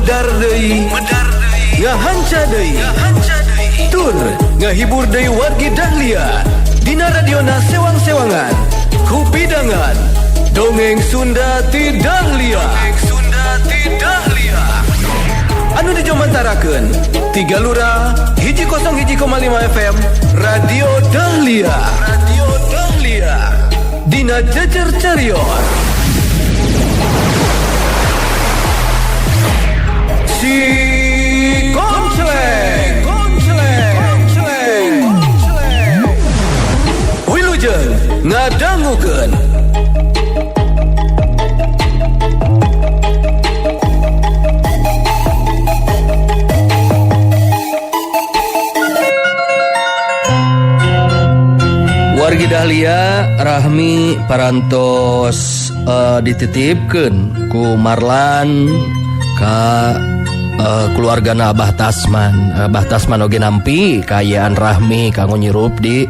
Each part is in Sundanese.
medar deui ngahanca deui tur ngahibur deui wargi Dahlia dina radiona sewang-sewangan ku pidangan dongeng Sunda ti Dahlia anu dijomantarakeun 3 Lura 101,5 FM Radio Dahlia dina jejer carios si Konceleng Wilujeng ngadangukeun wargi Dahlia Rahmi parantos dititipkeun ku Marlan ka keluargana Abah Tasman oge nampi kayaan Rahmi kanggo nyirup di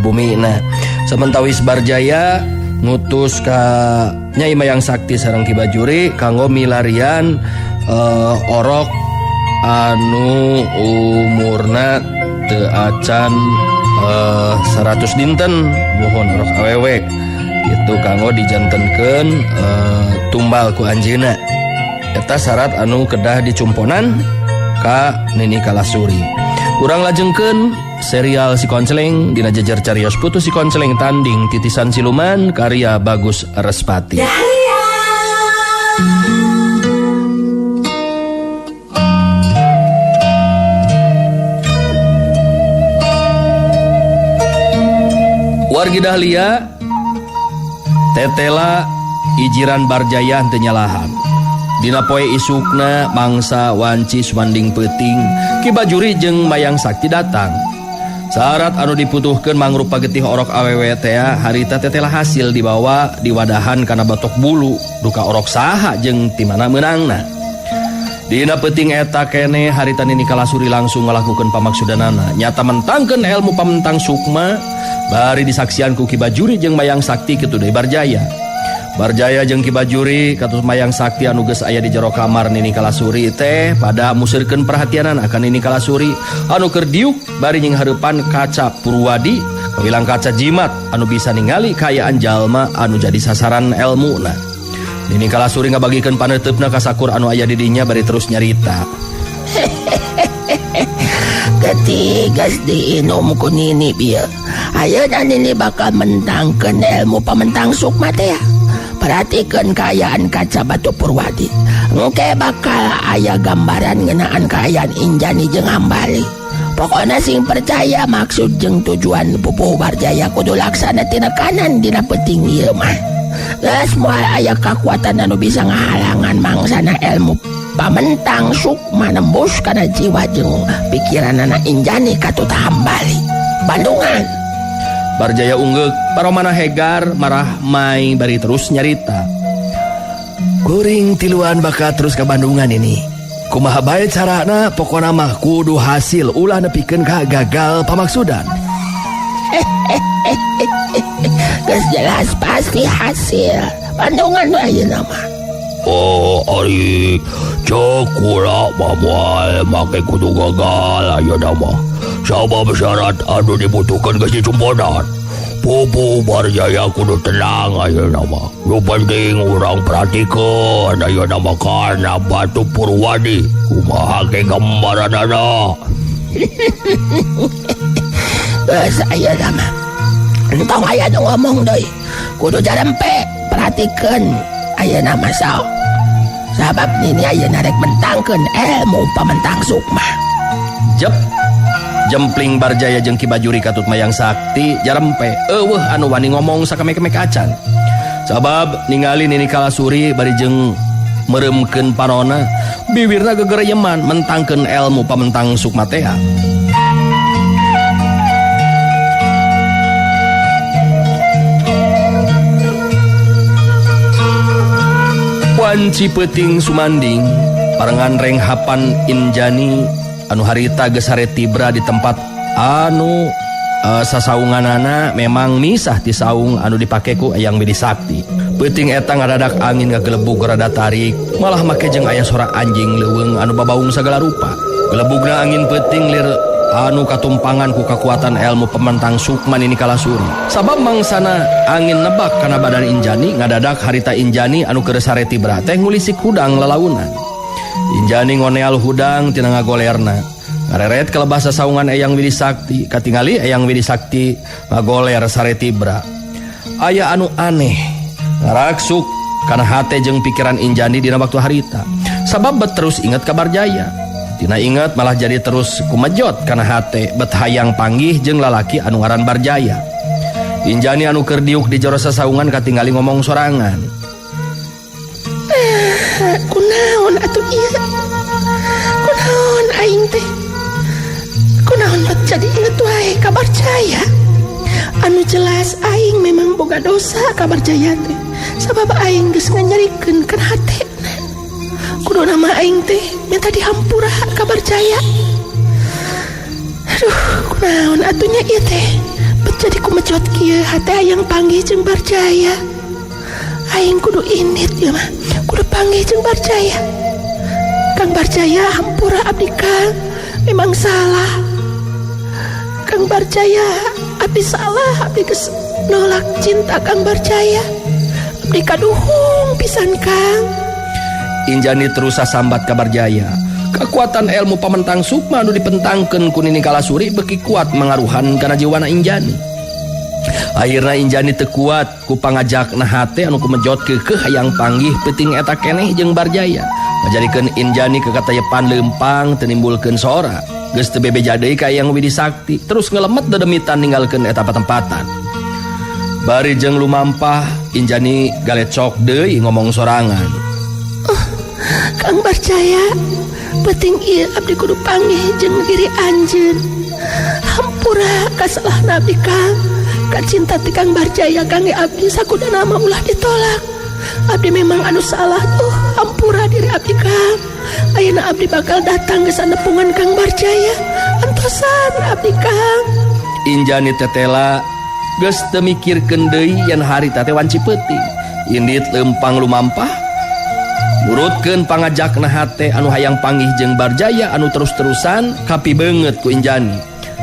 bumina. Sementawis Barjaya ngutus ka Nyai Mayang Sakti sareng Ki Bajuri kanggo milarian orok anu umurna teu acan 100 dinten mohon orok awewe itu kanggo dijantenkeun tumbal ku anjeunna. Eta syarat anu kedah dicumponan ka Nini Kalasuri. Urang lajengkeun serial Si Konceleng dina jejer carios putu Si Konceleng tanding titisan siluman karya Bagus Respati. Wargi Dahlia tetela ijiran Barjaya teu nyalahan. Dina poe isukna mangsa wanci sumanding peuting Ki Bajuri jeung Mayang Sakti datang. Syarat anu diputuhkeun mangrupa getih orok awewe teh harita tetela hasil dibawa diwadahan kana batok bulu duka orok saha jeung ti mana meunangna. Dina peuting eta keneh harita Nini Kalasuri langsung ngalakukeun pamaksudanana nyata mentangkeun ilmu pamentang sukma bari disaksian ku Ki Bajuri jeung Mayang Sakti kitu deui Barjaya. Barjaya jeung Ki Bajuri katus Mayang Sakti anu geus aya di jero kamar Nini Kalasuri teh pada musirkeun perhatianan akan Nini Kalasuri anu keur diuk bari nying hareupan kaca Purwadi kawilang kaca jimat anu bisa ningali kaayaan jalma anu jadi sasaran elmuna. Nini Kalasuri ngabagikeun paneutupna ka sakur anu aya di dinya bari terus nyarita. Ketigas diinum ku Nini bieu. Ayeuna Nini bakal mentangkeun ilmu pamentang sukma teh. Perhatikan kaayaan kaca Batu Purwadi. Engke bakal aya gambaran ngeunaan kaayaan Injani jeung Hambali. Pokona sing percaya maksud jeung tujuan pupuh Barjaya kudu laksana tina kanan dina peuting ieu mah. Geus moal aya kakuatan anu bisa ngahalangan mangsana ilmu pamentang sukma nembus kana jiwa jeung pikiranana Injani katuta Hambali. Bandungan Barjaya unggek paromana hegar marah mai bari terus nyarita. Kuring tiluan bakal terus ke Bandungan ini. Kumaha bae carana pokona mah kudu hasil ulah nepikeun ka gagal pamaksudan. Geus jelas pasti hasil. Bandungan we ayeuna mah. Oh ari cek kula moal make kudu gagal ayeuna mah. Sabab syarat anu dibutuhkan geus dicumponan. Pupuh Barjaya kudu tenang ayeuna mah. Nu penting urang perhatikeun ayeuna mah kana Batu Purwadi. Kumaha ge gambaranana. Geus ayeuna mah. Entong aya nu ngomong deui. Kudu jarempe perhatikeun ayeuna mah saos. Sabab Nini ayeuna rek mentangkeun ilmu pamentang sukma. Jep jempling Barjaya jeung Ki Bajuri katut Mayang Sakti jarempe eueuh anu wani ngomong sakame-kemek acan. Sabab ningali Nini Kalasuri bari jeung mereumkeun panonna bibirna gegereyeman mentangkeun ilmu pamentang sukma teh. Wanci peuting sumanding parengan renghapan Injani anu harita geus hare tibra di tempat anu sasaunganana memang misah ti saung anu dipake ku Eyang Widi Sakti. Peuting eta ngadadak angin ngagelebug rada tarik, malah make jeung aya sora anjing leuweung anu babaung sagala rupa. Gelebugna angin peuting lir anu katumpangan ku kakuatan ilmu pementang Sukma Nini Kalasuri. Sabab mangsana angin nebak kana badan Injani, ngadadak harita Injani anu keur sareti bra teh ngulisik hudang lelaunan. Injani ngoneal hudang tina ngagolerna. Ngareret kelebah sasaungan Eyang Widi Sakti, katingali Eyang Widi Sakti ngagoler sareti bra. Aya anu aneh ngaraksuk kana hate jeung pikiran Injani dina waktu harita. Sabab bet terus inget kabar jaya. Tina inget malah jadi terus kumejot kana hate bet hayang panggih jeung lalaki anu ngaran Barjaya. Injani anu keur diuk di jero sasaungan katingali ngomong sorangan. Kunaon atuh ieu? Kunaon aing teh? Kunaon bet jadi inget wae ka Barjaya? Anu jelas aing memang boga dosa ka Barjaya teh. Sabab aing geus nganyarikeun kana hatena. Kudu nama aing teh minta dihampura ka Barjaya. Aduh, kunaon atunya ieu teh? Bet jadi kumejot kieu hate hayang panggih jeung Barjaya. Aing kudu indit ya mah, kudu panggih jeung Barjaya. Kang Barjaya, hampura abdi Kang, memang salah. Kang Barjaya, abdi salah, abdi geus nolak cinta Kang Barjaya. Abdi kaduhung pisan Kang. Injani terus sasambat ka Barjaya. Kekuatan ilmu pamentang Sukma anu dipentangkeun ku Nini Kalasuri beki kuat mengaruhan kana jiwana Injani. Akhirna Injani teu kuat ku pangajakna hate anu kumejot keukeuh hayang panggih peuting eta keneh jeung Barjaya. Ngajadikeun Injani kekatayepan leumpang teu nimbulkeun sora. Geus teu bebeja deui ka Eyang Widi Sakti, terus ngelemet dedemitan ninggalkeun eta patempatan. Bari jeung lumampah Injani galecok deui ngomong sorangan. Kang Barjaya, penting ieu abdi kudu panggih jeung diri anjeun. Hampura kasalahna abdi Kang. Kacinta ti Kang Barjaya kangge abdi sakudana mah ulah ditolak. Abdi memang anu salah tuh, hampura diri abdi Kang. Ayeuna abdi bakal datang geus nepungan Kang Barjaya. Antosan abdi Kang. Injani tetela geus teu mikirkeun deui yen harita teh wanci peuting. Indit leumpang lumampah nurutkeun pangajakna hate anu hayang panggih jeung Barjaya anu terus-terusan kapi beungeut ku Injani.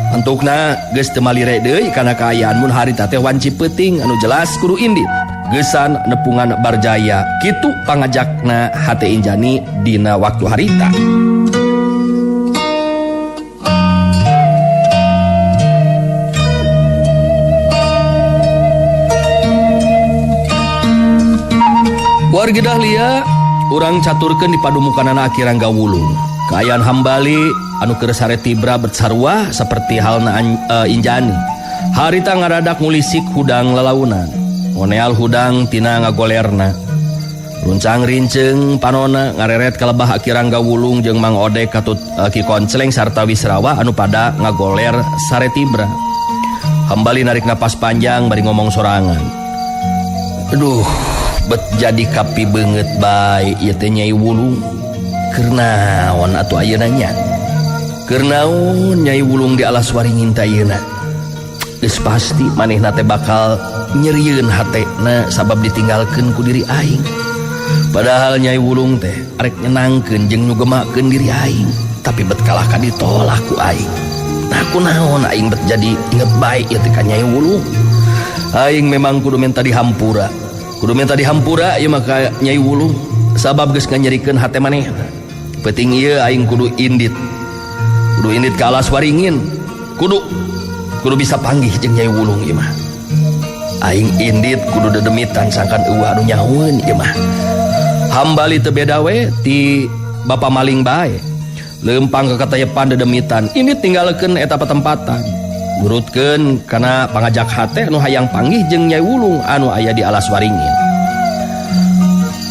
Antukna geus teu malire deui kana kaayaan mun harita teh wanci peuting anu jelas kudu indit geusan nepungan Barjaya. Kitu pangajakna hate Injani dina waktu harita. Wargi Dahlia urang caturkeun di padumukanana Ki Rangga Wulung. Kaayaan Hambali anu keur sareti bra bersarua saperti halna Injani. Harita ngaradak ngulisik hudang lelaunan. Ngoneal hudang tina ngagolerna. Runcang rinceung panona ngareret kalebah Ki Rangga Wulung jeung Mang Odek katut Ki Konceleng sarta Wisrawa anu pada ngagoler sareti bra. Hambali narik napas panjang bari ngomong sorangan. Aduh, bet jadi kapi beungeut bae ieu teh Nyai Wulung. Keur naon atuh ayeuna nya? Keur naon Nyai Wulung di alas waringin teh ayeuna? Geus pasti manehna teh bakal nyerieun hatena sabab ditinggalkeun ku diri aing. Padahal Nyai Wulung teh arek nyenangkeun jeung nyugemakeun diri aing, tapi bet kalah ka ditolak ku aing. Nah kunaon aing bet jadi inget bae ieu teh ka Nyai Wulung. Aing memang kudu minta dihampura. Kudu minta dihampura ieu maka Nyai Wulung sabab geus nganyerikeun hate manehna. Peuting ieu aing kudu indit. Kudu indit ka alas waringin. Kudu bisa panggih jeung Nyai Wulung ieu mah. Aing indit kudu dedemitan sangkan eueuh anu nyahoeun ieu mah. Hambali teu beda we ti Bapa Maling bae. Leumpang kakatayepan dedemitan indit tinggalkeun eta patempatan. Nurutkeun kana pangajak hate anu hayang panggih jeung Nyai Wulung anu aya di alas waringin.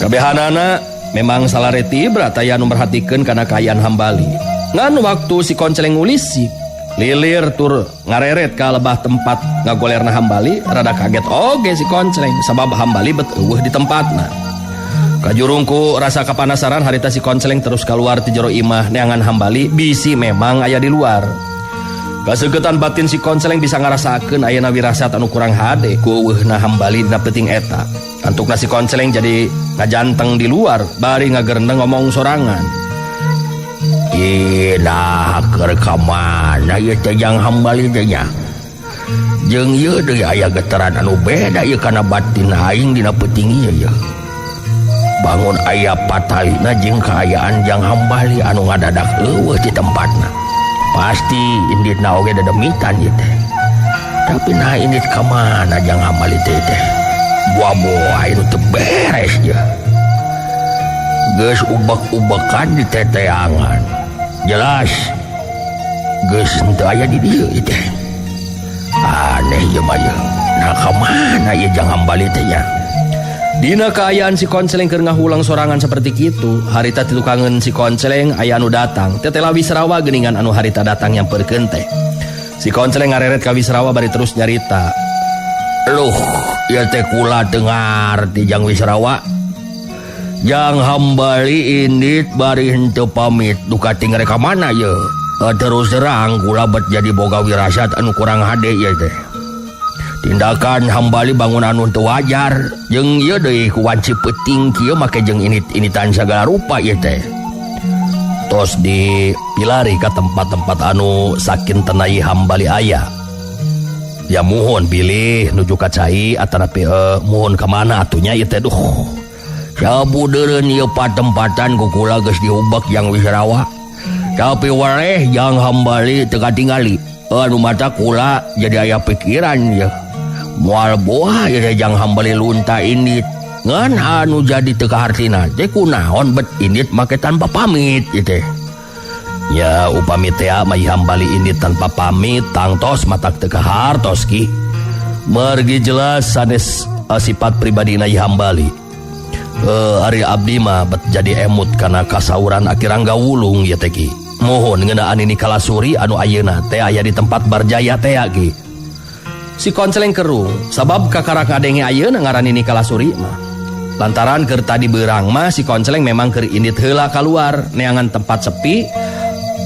Kabehanana memang salareti berata anu merhatikeun kana kaayaan Hambali. Ngan waktu si Konceleng ngulisik lilir tur ngareret ka lebah tempat ngagolerna Hambali rada kaget oge si Konceleng sabab Hambali bet eueuh di tempatna. Kajurungku rasa kapanasaran harita si Konceleng terus keluar ti jero imah neangan Hambali bisi memang aya di luar. Kaseuketan batin si Konceleng bisa ngarasakeun ayeuna wirasat anu kurang hade ku eueuhna hambali dina peuting eta. Antukna si Konceleng jadi ngajanteng di luar bari ngagerendeng ngomong sorangan. Nah keur ka mana ieu teh jang hambali teh nya. Jeung ieu deui aya geteran anu beda ieu kana batin aing dina peuting ieu. Bangun aya patalina jeung kaayaan jang hambali anu ngadadak eueuh di tempatna. Pasti inditna oge dedemitan ieu teh. Tapi nah indit ka mana jang hambali teh teh. Buah-buah anu teu beres ya. Geus ubek-ubekan di teteangan. Jelas geus henteu aya di dieu ieu teh. Aneh ieu mah ieu. Nah ka mana ieu jang hambali teh nya. Dina kaayaan si Konceleng keur ngahulang sorangan seperti kitu, harita ti tukangeun si Konceleng aya anu datang. Tetela Wisrawa geuningan anu harita datang nyampeurkeun teh. Si Konceleng ngareret ka Wisrawa bari terus nyarita. Luh, ieu teh kula dengar ti jang Wisrawa. Jang hambali indit bari henteu pamit duka tinggal ka mana ye. Terus terang kula bet jadi boga wirasat anu kurang hade ieu teh. Tindakan hambali bangun anu teu wajar jeung ieu deui ku wanci peuting kieu make jeung init-initan sagala rupa ieu teh. Tos dipilari ka tempat-tempat anu sakin tenai hambali aya. Ya muhun pilih nuju ka cai atanapi muhun ka mana atunya ieu teh duh. Sabudeureun ieu patempatan ku kula geus diubek jang Wisrawa. Tapi wareh jang hambali teu katingali. Anu mata kula jadi aya pikiran ya. Moal boah ieu jang hambali lunta indit. Ngan anu jadi teu kahartina teh kunaon bet indit make tanpa pamit ieu teh. Ya upami teh mai hambali indit tanpa pamit tangtos matak teu kahartos ki. Margi jelas sanes sifat pribadina ieu hambali. Ari abdi mah bet jadi emut kana kasauran Aki Rangga Wulung ieu teh ki. Mohon ngeunaan ini kalasuri anu ayeuna teh aya di tempat Barjaya teh ki. Si Konceleng kerung sabab kakarak ngadenge ayeuna ngaran ini kalasuri mah. Lantaran keur tadi beurang mah si Konceleng memang keur indit heula kaluar neangan tempat sepi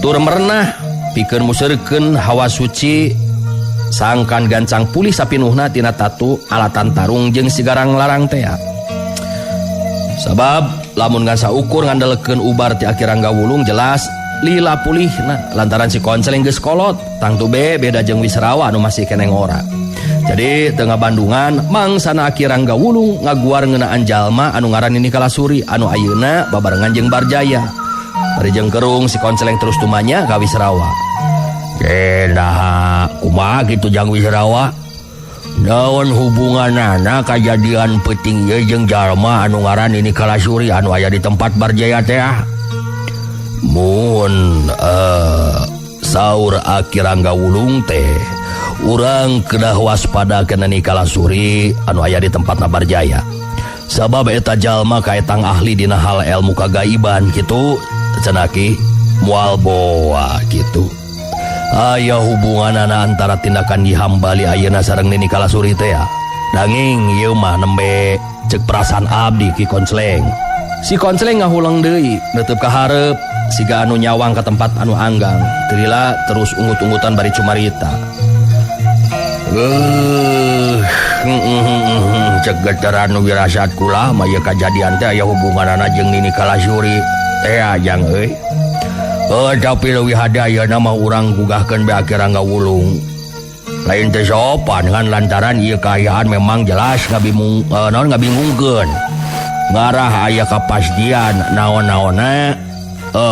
tur merenah pikeun museurkeun hawa suci sangkan gancang pulih sapinuhna tina tatu alatan tarung jeung sigarang larang teh. Sabab lamun ngan saukur ngandelekeun ubar ti Aki Rangga Wulung jelas lila pulihna lantaran si Konceleng geus kolot tangtu beda jeung Wisrawa anu masih keneh ngora. Jadi tengah Bandungan mangsana Aki Rangga Wulung ngaguar ngeunaan jalma anu ngaran ini kalasuri anu ayeuna babarengan jeung Barjaya. Bari jeung kerung si Konceleng terus tumanya ka Wisrawa. Nah kumaha kitu jang Wisrawa? Naon hubunganana kajadian peuting ieu jeung jalma anu ngaran ini kalasuri anu aya di tempat Barjaya teh? Mun saur Aki Rangga Wulung teh urang kedah waspada kana ni kalasuri anu aya di tempatna Barjaya. Sabab eta jalma kaetang ahli dina hal ilmu kagaiban kitu cenah ki moal boa kitu. Aya hubunganana antara tindakan di hambali ayeuna sareng nini kalasuri teh ya. Danging ieu mah nembe ceuk perasaan abdi ki Konceleng. Si Konceleng ngahulang deui neuteub ka hareup siga anu nyawang ka tempat anu anggang. Terila terus ungut-ungutan bari cumarita. Cek geteran wirasat kula mah ieu kajadian teh aya hubunganana jeung nini kalasuri teh ajang euy. Tapi leuwih hadayeuna mah urang gugahkeun be Aki Rangga Wulung. Lain teh sopan ngan lantaran ieu kaayaan memang jelas ngabingungkeun. Ngarah aya kapastian naon-naonna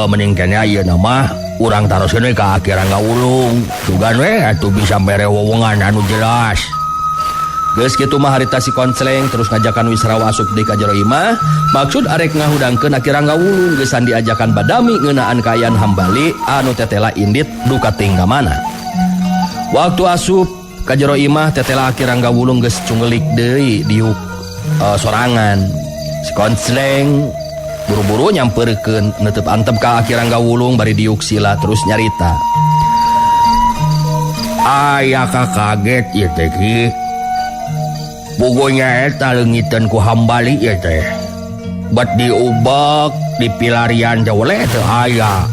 mending keneh ayeuna mah urang taroskeun we ka Aki Rangga Wulung. Sugan we atuh bisa mere wewengan anu jelas. Geus kitu mah harita si Konceleng terus ngajakan Wisrawa asup deui ka jero imah. Maksud arek ngahudangkeun Aki Rangga Wulung geusan diajakan badami ngeunaan kaayaan hambali anu tetela indit duka tinggal mana. Waktu asup ka jero imah tetela Aki Rangga Wulung geus cunggelik deui diuk sorangan. Si Konceleng buru-buru nyampeurkeun neuteub antep ka Aki Rangga Wulung bari diuk sila terus nyarita. Aya kaget ieu teh ki. Pokoknya eta leungiteun ku hambali ieu teh. Bet diubek, dipilarian teh oleh teu aya.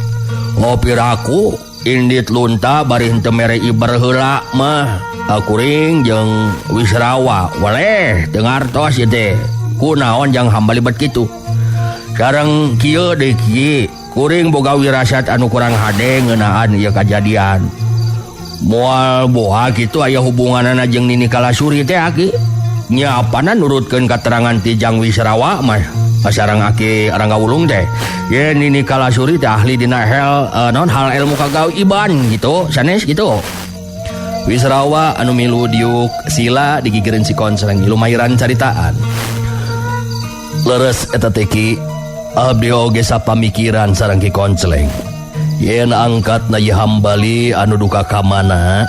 Piraku Indit lunta bari henteu mere iber heula mah kuring jeung Wisrawa waleh teu ngartos ieu teh kunaon jang hambali bet kitu. Sareng kieu deui kieu kuring boga wirasat anu kurang hade ngeunaan ieu kajadian. Moal boha kitu aya hubunganana jeung Nini Kalasuri teh aki. Nya apana nurutkeun katerangan ti Jang Wisrawa mah sareng Aki Ranggawulung teh. Ye Nini Kalasuri teh ahli dina hal ilmu kagawaiban gitu, sanes gitu. Wisrawa anu milu diuk sila digigireun si Konceleng lumayan caritaan. Leres eta teh Ki, abdi oge sapamikiran sareng Ki Konceleng. Yen angkatna ieu hambali anu duka ka mana,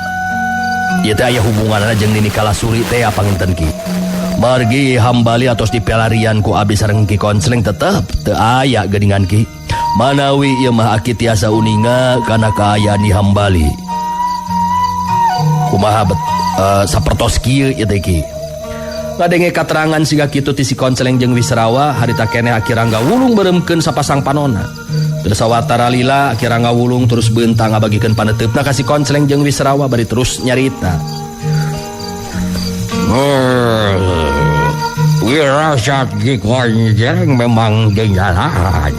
ieu teh aya hubunganna jeung Nini Kalasuri teh apanginten Ki. Margi hambali atos dipelarian ku abdi sareng Ki Konceleng tetep teu aya geuningan Ki. Manawi ieu mah Aki tiasa uninga kana kaayaan di hambali. Kumaha sapertos kieu ieu teh Ki. Ngadenge katerangan siga kitu ti si Konceleng jeung Wisrawa harita keneh Aki Ranggawulung beuremkeun sapasang panonna. Teu sawatara lila Aki Ranggawulung terus beunta ngabagikeun paneteupna ka si Konceleng jeung Wisrawa bari terus nyarita. Wirasat Ki Konceleng memang jenjalahan.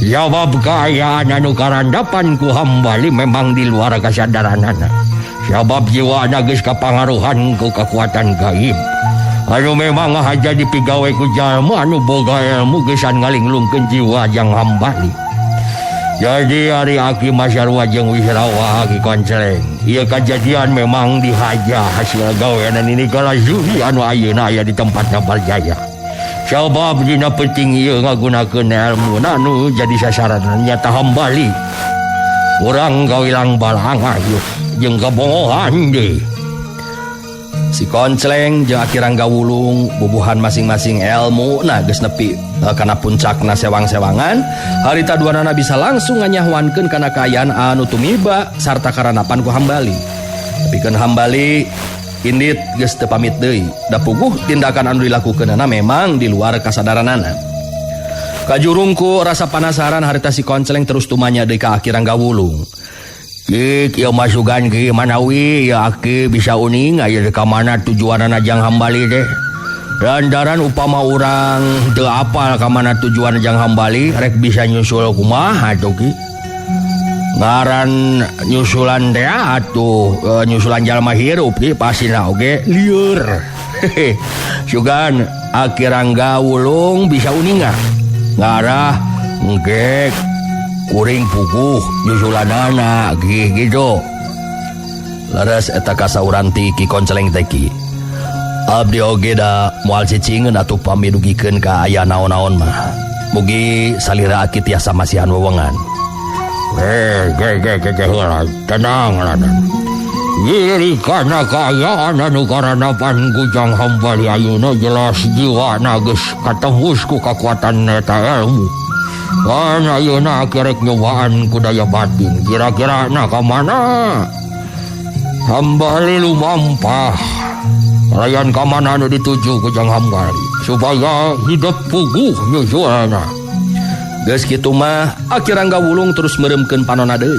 Jawab kaayaan anu karandapan ku hambali memang di luar kasadaranana. Sabab jiwana geus kapangaruhan ku kekuatan gaib. Anu memang haja dipigawe ku jalma anu boga ilmu geusan ngalinglungkeun jiwa Jang hambali. Jadi hari Aki Masarwa jeung Wisrawa Ki Konceleng, ieu kajadian memang dihaja hasil gawean Nini Kalasuri anu ayeuna aya di tempatna Barjaya. Sabab dina penting ieu ngagunakeun ilmu anu jadi sasaran nyata hambali. Urang gawilang balangan jeung kabongohan deui. Si Konceleng jeung Aki Ranggawulung bubuhan masing-masing ilmu geus nepi kana puncakna sewang-sewangan. Harita duanana bisa langsung nganyahwankeun kana kaayaan anu tumiba sarta karanapan ku hambali. Tapikeun hambali indit geus teu pamit deui. Da puguh tindakan anu dilakukeunana memang di luar kasadaranana. Kajurungku rasa penasaran harita si Konceleng terus tumanya deui ka Aki Ranggawulung. Ki ieu masugan Ki manawi ya Aki bisa uning aya ka mana tujuanna Jang hambali teh. Lantaran upama urang teu apal ka mana tujuan Jang hambali rek bisa nyusul kumaha atuh Ki. Ngaran nyusulan teh atuh nyusulan jalma hirup Ki pasina oge lieur. Sugan Aki Ranggawulung bisa uninga. Ngarah engke kuring puguh nyusulanana gitu. Leres eta kasauran ti Ki Konceleng teh Ki. Abdi oge da moal cicingeun atuh pamidugikeun ka aya naon-naon mah. Mugi salira Aki tiasa masihan wewengan. Tenang ladan. Iri kana kaayaan anu karanapan ku Jang hambali ayeuna jelas jiwana geus katembus ku kakuatan eta ilmu. Karena ayeuna kerek nyobaan ku daya batin. Kira-kira ka mana? Hambali lumampah. Layan ka mana anu dituju ku Jang hambali supaya hidup puguh nyusulna. Geus kitu mah Aki Ranggawulung terus meremkeun panonna deui.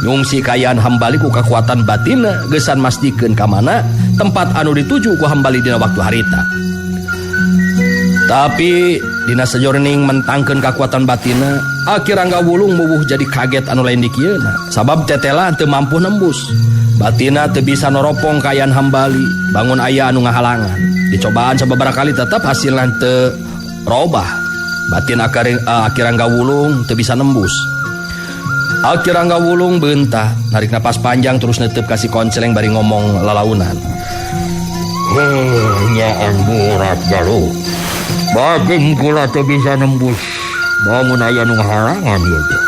Nyungsi kaayaan hambali ku kakuatan batinna geusan mastikeun ka mana tempat anu dituju ku hambali dina waktu harita. Tapi dina sajorning mentangkeun kakuatan batinna, Aki Ranggawulung mubuh jadi kaget anu lain di kieuna. Sabab tetela teu mampu nembus. Batinna teu bisa noropong kaayaan hambali, bangun aya anu ngahalangan. Dicobaan sababaraha kali tetep hasilna teu robah. Batin Aki Ranggawulung teu bisa nembus. Aki Ranggawulung beunta, narik napas panjang terus neuteup ka si Konceleng bari ngomong lalaunan. Nyaan murat jalu. Batin kula teu bisa nembus. Bangun aya nu ngahalangan ieu teh.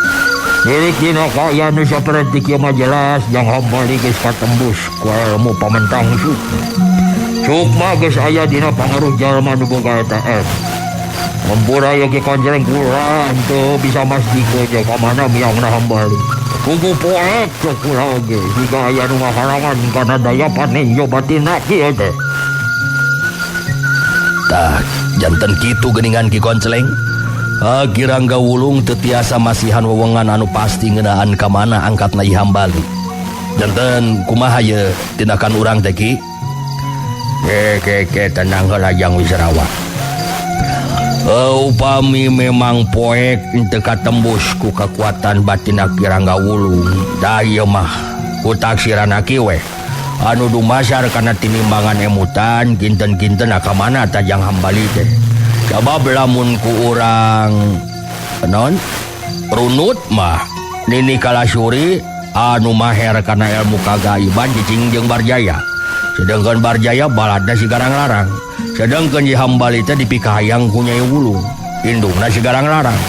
Jadi kina kaya nu saperti kieu mah jelas Jang hambali geus katembus ku ilmu pamentang suk. Suk mah geus aya dina pangaruh jalma nu boga eta ilmu. Mumpura ya Ki Konceleng kula teu bisa mastikeun je ka mana miangna hambali. Kudu poek cek kula oge jika aya nu ngahalangan kana daya paninjo batinna kieu teh. Tah janten kitu geuningan Ki Konceleng. Kirangga Wulung tetiasa masihan wewengan anu pasti ngeunaan ka mana angkatna Nyi Hambali. Janten kumaha ye tindakan urang teh Ki? Tenang heula Jang Wisrawa. Upami memang poek teu katembus ku kekuatan batin Kirangga Wulung, da ieu mah ku taksirana kieu we anu dumasar kana tinimbangan emutan kinten-kinten ka mana ta Jang Hambali teh. Sabab lamun ku urang non runut mah Nini Kalasuri anu maher kana ilmu kagaiban cicing jeung Barjaya. Sedangkan Barjaya baladna si Garang Larang. Sedangkan Nyi Hambali teh dipikahayang ku Nyai Wulung, indungna si Garang Larang.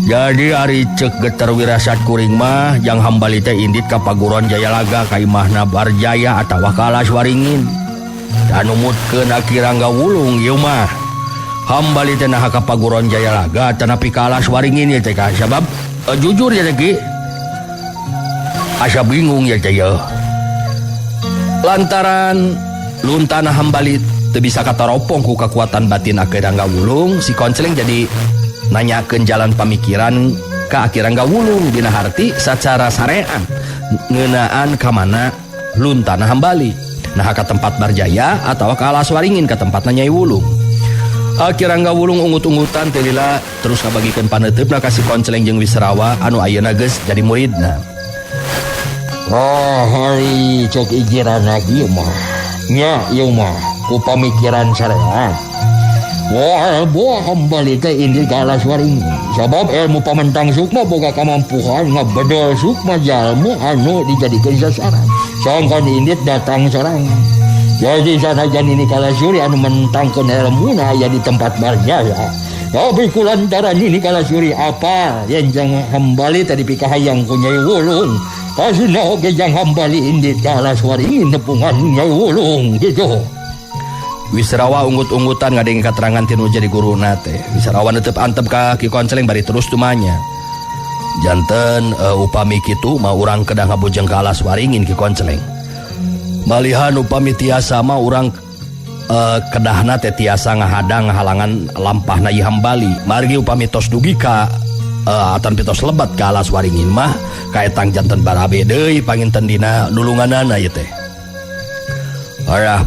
Jadi ari ceuk geter wirasat kuring mah Jang Hambali teh indit ka paguron Jayalaga ka imahna Barjaya atawa ka Alaswaringin. Dan numutkeun Kirangga Wulung ieu mah Hambali teh naha ka paguron Jayalaga teh nepi ka Alaswaringin ieu teh ka sabab jujur ya teh Ki. Asa bingung ya teh ya. Lantaran luntana Hambali teu bisa kataropong ku kekuatan batin Kirangga Wulung, si Konceleng jadi nanyakeun jalan pamikiran ka Kirangga Wulung dina harti sacara sarean ngeunaan ka mana luntana Hambali, nah ka tempat Barjaya atawa ka Alaswaringin ka tempatna Nyai Wulung. Kirangga Wulung ungut-ungutan teh lila terus ngabagikeun paneutupna ka si Konceleng jeung Wisrawa anu ayeuna geus jadi muridna. Hari cek ijiran lagi mah. Nya ieu mah ku pamikiran sarean. Wah Hambali teh indit ka Alaswaringin. Sabab ilmu pamentang sukma boga kamampuan ngabedol sukma jalmu anu dijadikeun sasaran. Sangkan indit datang sorangan. Jadi sanajan Nini Kalasuri anu mentangkeun ilmuna aya di tempat Barjaya. Tapi kulantaran Nini Kalasuri apa yang Jang Hambali tadi pikahayang ku Nyai Wulung. Pasina oge Jang Hambali indit ka Alaswaringin nepungan Nyai Wulung gitu. Wisrawa unggut-unggutan ngadeng katerangan tinu jadi guruna teh. Wisrawa netep antep ka Ki Konceleng bari terus tumanya. Janten upami kitu mah urang kedah ngabujeng ka Alaswaringin Ki Konceleng. Malihan upami tiasa mah urang kedahna teh tiasa ngahadang ngahalangan lampahna Nyi Hambali. Margi upami tos dugi ka atan pitos lebat ka Alaswaringin mah kaetang janten barabe deui panginten dina nulunganana ieu teh. Arah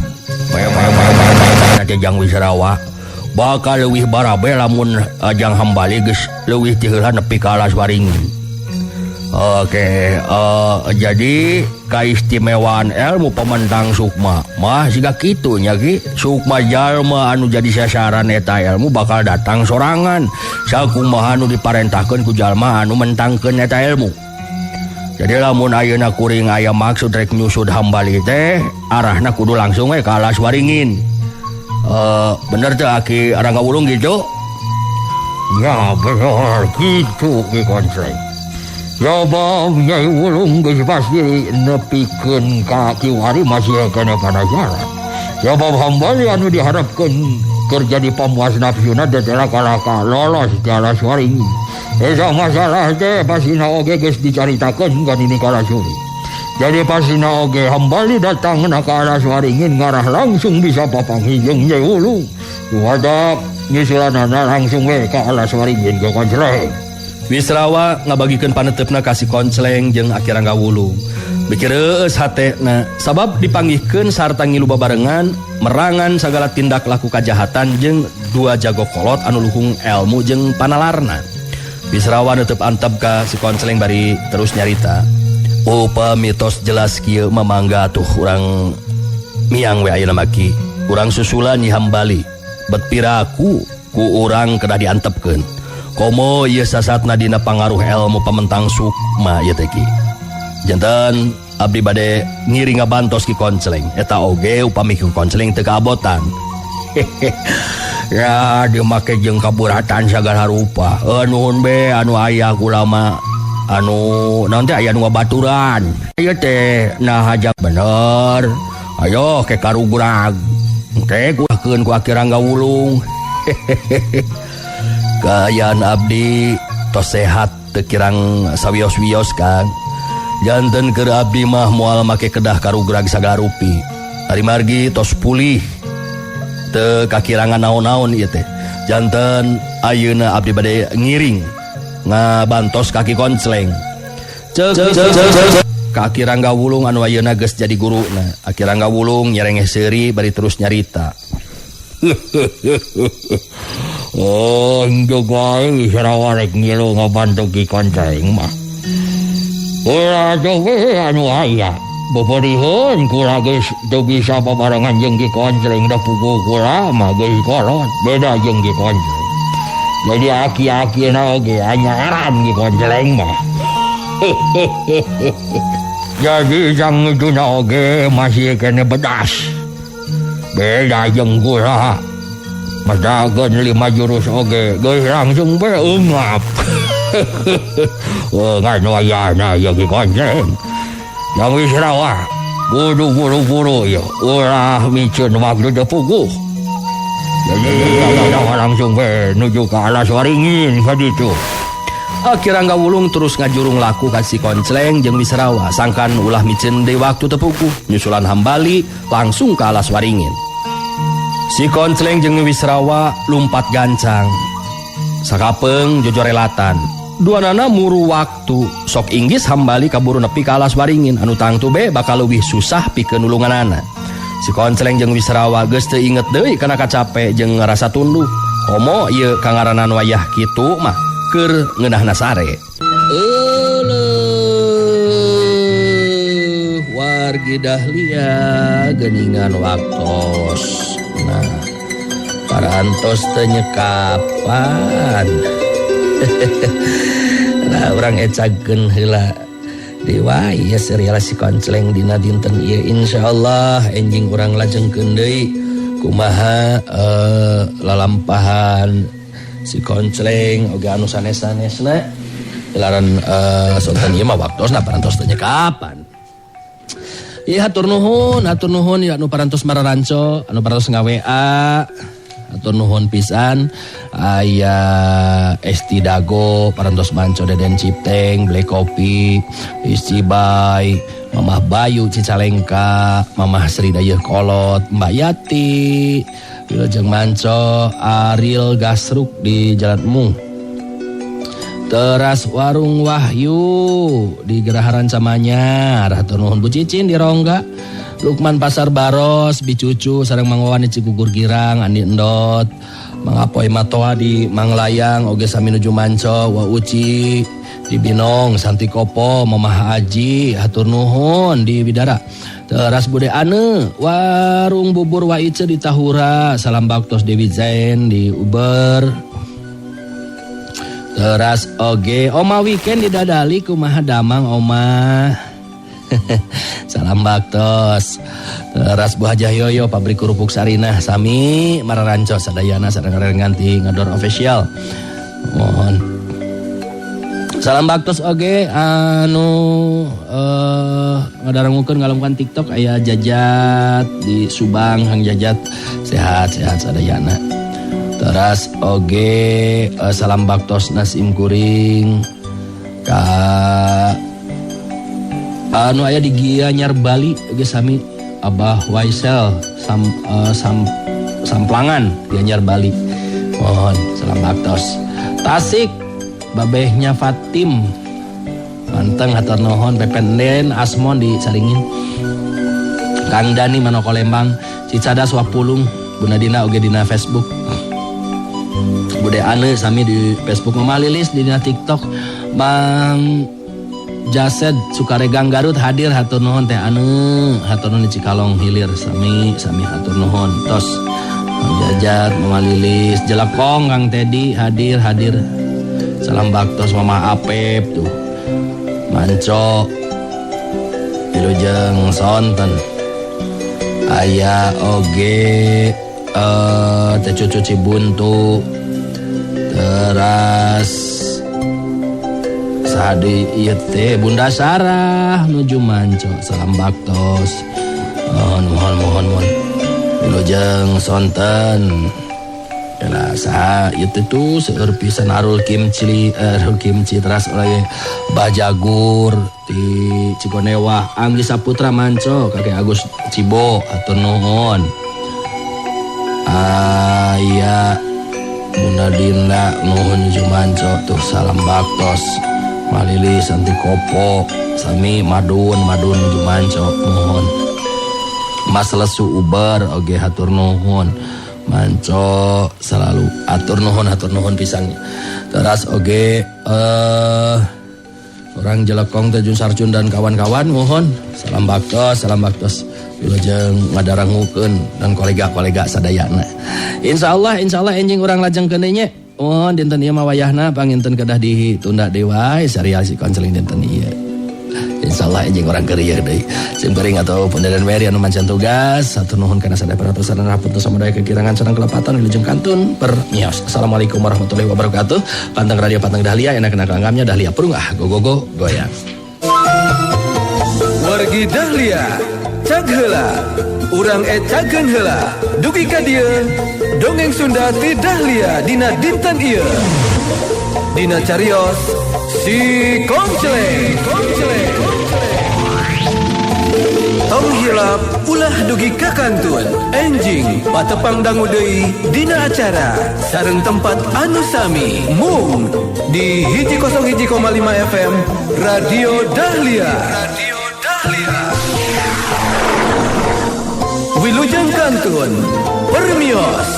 Jang Wisrawa bakal leuwih barabe lamun Jang Hambali geus leuwih ti heula nepi ka Alaswaringin. Oke, jadi kaistimewaan ilmu pamentang sukma mah siga kitu nya Ki. Sukma jalma anu jadi sasaran eta ilmu bakal datang sorangan sakumaha anu diparentahkeun ku jalma anu mentangkeun eta ilmu. Jadi lamun ayeuna kuring aya maksud rek nyusud Hambali teh arahna kudu langsung we ka Alaswaringin. Bener teh Ki Rangga Wulung gitu? Ya bener gitu Ki Konceleng. Sabab Nyai Wulung geus pasti nepikeun ka kiwari masih kana panasaran. Sabab Hambali anu diharapkeun keur jadi pamuas nafsuna tetela kalaka lolos ka Alaswaringin. Eta masalah teh pasina oge geus dicaritakeun ka Nini Kalasuri. Jadi pasina oge Hambali datang ka Alaswaringin ngarah langsung bisa papangi jeung Nyai Wulung. Wadak nyusulanana langsung we ka Alaswaringin Ki Konceleng. Wisrawa ngabagikeun paneutupna ka si Konceleng jeung Kirangga Wulung. Bikireueus hatena sabab dipanggihkeun sarta ngilu babarengan merangan sagala tindak laku kajahatan jeung dua jago kolot anu luhung ilmu jeung panalarna. Wisrawa neuteub antep ka si Konceleng bari terus nyarita. Upami tos jelas kieu mamangga atuh urang miang we ayeuna mah Ki. Urang susulan Nyi Hambali. Bet piraku ku urang kedah diantepkeun. Komo ieu sasatna dina pangaruh ilmu pamentang sukma ieu teh Ki. Janten abdi bade ngiri ngabantos Ki Konceleng. Eta oge upami Ki Konceleng teu kaabotan. Ya dimake jeung kaburatan sagala rupa. Nuhun be anu aya kulama anu naon teh aya nu ngabaturan. Ieu teh nah aja bener. Ayo ke karugrag. Teh gurakeun ku Kirangga Wulung. Kaayaan abdi tos sehat teu kirang sawios-wios Kang. Janten keur abdi mah moal make kedah karugrag sagala rupi. Ari margi tos pulih teu kakirangan naon-naon ieu teh. janten ayeuna abdi bade ngiring ngabantos kaki konsleng. Cek kaki Rangga Wulung anu ayeuna geus jadi guruna. Aki Rangga Wulung nyerengeh seuri bari terus nyarita. Oh, endog wae sarawarek ngilu ngabantu Ki Konsleng mah. Ulah coba anu aya. Beperihun kula geus teu bisa pabarengan jeung Ki Konsleng da puguh kula mah geus kolot beda jeung Ki Konsleng. Jadi aki-akina oge anyaran Ki Konsleng mah. Jadi sang ituna oge masih kene bedas. Beda jeung kula. Madageun 5 jurus oge geus langsung beungap. Ngan wayana ya Ki Konsleng. Yang Wisrawa, guru ya, ulah micun waktu teu puguh. Jadi langsung menuju ke alas waringin ka ditu. Aki Rangga Wulung terus ngajurung laku ka si Konsleng jeung Wisrawa sangkan ulah micen deui waktu teu puguh, nyusulan hambali langsung ka alas waringin. Si Konsleng jeung Wisrawa lumpat gancang. Sakapeung jojorelatan. Duanana muru waktu sok inggis hambali kaburu nepi ka alas waringin anu tangtu be bakal leuwih susah pikeun nulunganana. Si Konsleng jeung Wisrawa geus teu inget deui kana kacape jeung ngarasa tunduh. Komo ieu kangaranan wayah kitu mah keur ngeunahna sare. Wargi dahlia geuningan waktos. Nah, parantos teu nyekapan. Nah, urang ecakeun heula dewa ieu serial si Konsleng dina dinten ieu insyaallah enjing urang lajengkeun deui kumaha lalampahan si Konsleng oge anu sanes-sanesna ilaran sonten ieu mah waktosna parantos teh kapan. Ieu hatur nuhun ya anu parantos mararanco anu parantos ngaWA. Atur nuhun pisan aya Esti Dago parantos manco Deden Cipteng Black Kopi Istibay Mamah Bayu Cicalengka Mamah Sri Dayeuh Kolot Mbak Yati Wilujeng manco Ariel Gasruk di Jalan Emung Teras Warung Wahyu di Geraha Rancamanya atur nuhun Bu Cicin di Rongga Lukman Pasar Baros, Bicucu, sareng Mang Wawan di Cigugur Girang, Andi Endot, Mang Apoy Matoa di Manglayang, oge sami nuju manco, Wa Uci di Binong, Santi Kopo, Mamah Aji, hatur nuhun di Bidara. Teras Bude Ane, Warung Bubur Waice di Tahura, Salam Baktos Dewi Zain di Uber. Teras oge Oma Weekend di Dadali kumaha damang Oma. Salam baktos. Teras Bu Hajah Yoyo pabrik kerupuk Sarinah sami mararanco sadayana sareng nganti ngador official. Mohon. Salam baktos oge anu ngadarangukeun ngalungkan TikTok aya Jajat di Subang Hang Jajat sehat-sehat sadayana. Teras oge salam baktos Nasim Kuring ka anu aya di Gianyar Bali ge sami Abah Waisel Samplangan Gianyar Bali. Mohon salam baktos. Tasik babehnya Fatim manteng hatur nuhun Pependen Asmon di Saringin. Kang Dani Manoko Lembang Cicadas Wapulung Bunda Dina oge dina Facebook. Bude Ane sami di Facebook Mama Lilis di dina TikTok. Bang Jased Sukaregang Garut hadir hatur nuhun teh Ane hatur nuhun di Cikalong Hilir sami hatur nuhun tos Jajat Mama Lilis Jelekong Kang Tedi hadir salam baktos Mama Apep tuh manco wilujeng sonten aya oge teh Cucu Cibuntu teras sadi ieu teh Bunda Sarah nuju manco salam baktos. Mohon wilujeng sonten Yalah saha ieu teh tuh seueur pisan Arul Kimci teras oleh Bajagur di Cikonewah Anggi Saputra manco Kakek Agus Cibo atur nuhun. Aya Dinda nuhun jumanco tuh salam baktos malili santi kopo sami madun jumanco nuhun Mas Lesu Uber oge hatur nuhun manco selalu atur nuhun pisan teras oge orang Jelekong Tejun Sarjun dan kawan-kawan nuhun salam baktos wilujeng ngadarangukeun dan kolega-kolega sadayana. Insyaallah enjing urang lajeng keuneunya. Mohon dinten ieu mah wayahna panginten kedah ditunda deui wae serial si konseling dinten ieu. Insyaallah enjing urang keur ieu deui. Sim kuring atau Pundadan Mary anu mancan tugas satur nuhun kana sadaya paratosan dan hapunten samudaya kekirangan sareng kelepatan wilujeng kantun permios. Assalamualaikum warahmatullahi wabarakatuh. Panteng radio Panteng Dahlia enak-enak langgamnya Dahlia Purungah go goyang. Wargi Dahlia cag heula urang cageun heula dugi ka dieu dongeng Sunda ti Dahlia dina dinten ieu dina carios si Konceleng tong hilap ulah dugi ka kantun enjing patepang dangu deui dina acara sareng tempat anu sami mung di 101,5 FM Radio Dahlia Wilujeng kantun permios.